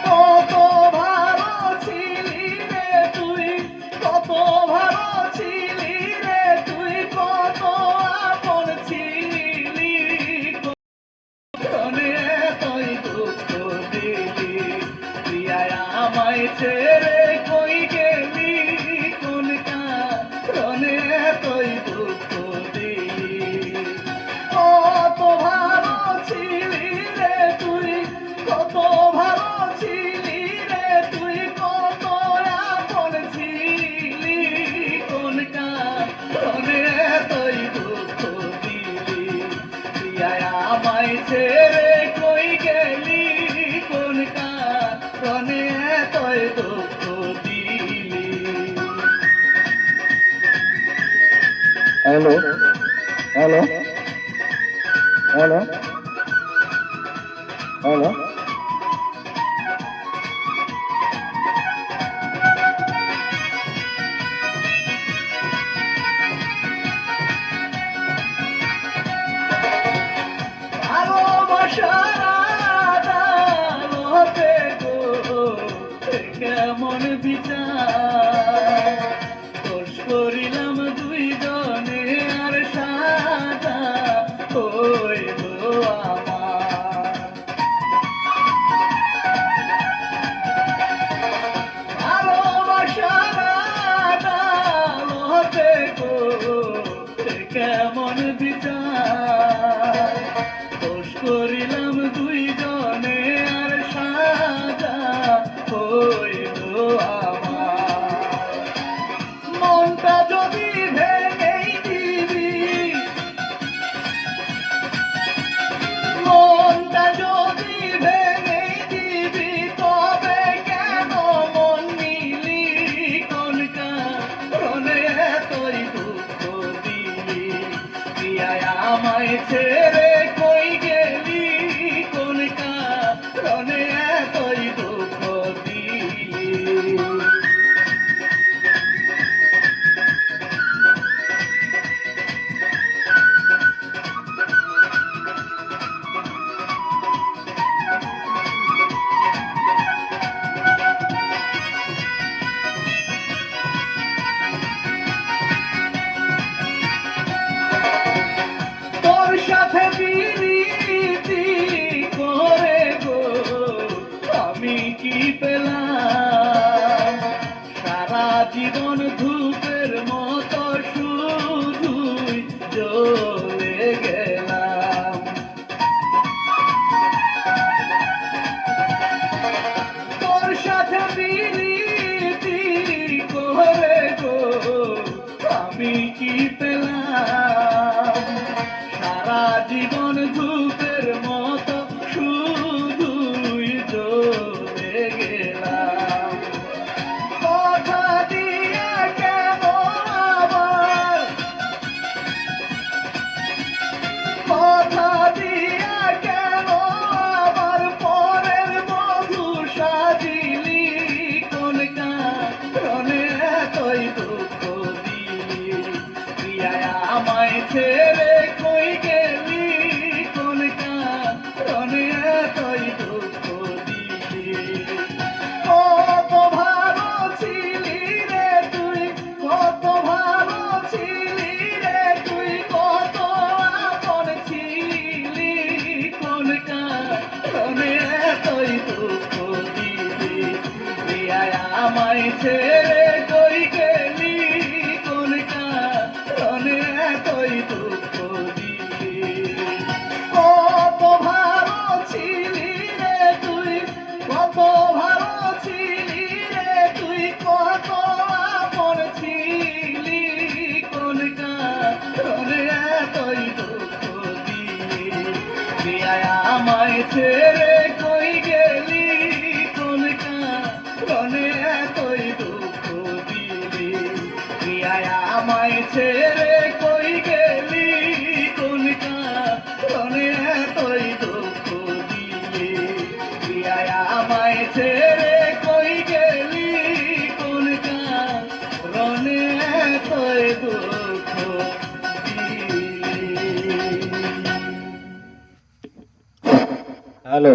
কত ভালো ছিলি রে তুই, কত ভালো ছিলি রে তুই, কত আপন ছিলি, কোনে তুই দুঃখ দিলি, প্রিয়ায় আমায় ছেড়ে কই গেলি, কোন কারণে তুই দুঃখ দিলি। কত ভালো ছিলি রে তুই, কত ভালো ছিলি রে তুই, কত আপন ছিলি, কোন কারণে তুই দুঃখ দিলি, প্রিয়ায় আমায় ছেড়ে কই গেলি, কোন কারণে তুই দুঃখ দিলি। হ্যালো হ্যালো হ্যালো হ্যালো ভালোবাসার আদালতে গো কেমন বিচার, দোষ করিলাম দুইজনে আর সাজা হইল আমার। ভালোবাসার আদালতে গো কেমন বিচার, দোষ করিলাম দুইজনে আর সাজা হইল আমার। মনটা যদি ভেঙেই দিবি, মনটা যদি ভেঙেই দিবি, তবে কেন মন নিলি, কোন কারণে তুই দুঃখ দিলি, প্রিয়ায় আমায় ছেড়ে কই গেলি, কোন কারণে তুই দুঃখ দিলি। তোর সাথে প্রীতি করে গো আমি কি পেলাম, সারা জীবন ধূপের মতো শুধুই জ্বলে গেলাম। তোর সাথে প্রীতি করে গো আমি কি পেলাম, সারা জীবন ধূপের মতো শুধুই জ্বলে গেলাম। কথা দিয়ে কেন আবার, কথা দিয়ে কেন আবার পরের বধূ সাজিলি, কোন কারণে তুই দুঃখ দিলি, প্রিয়ায় আমায় ছেড়ে কই গেলি, কোন কারণে তুই দুঃখ দিলি। কত ভালো ছিলি রে তুই, কত ভালো ছিলি রে তুই, কত আপন ছিলি, কোন কারণে তুই দুঃখ দিলি, প্রিয়ায় আমায় ছেড়ে কই গেলি, কোন কারণে তুই দুঃখ দিলি। কত ভালো ছিলি রে তুই, কত ভালো ছিলি রে তুই, কত আপন ছিলি, কোন কারণে তুই দুঃখ দিলি, প্রিয়ায় আমায় ছেড়ে কই গেলি, কোন কারণে তুই দুঃখ দিলি, প্রিয়ায় আমায় ছেড়ে কই গেলি, কোন কারণে তুই দুঃখ দিলি, প্রিয়ায় আমায় ছেড়ে কই গেলি, কোন কারণে তুই দুঃখ দিলি। হ্যালো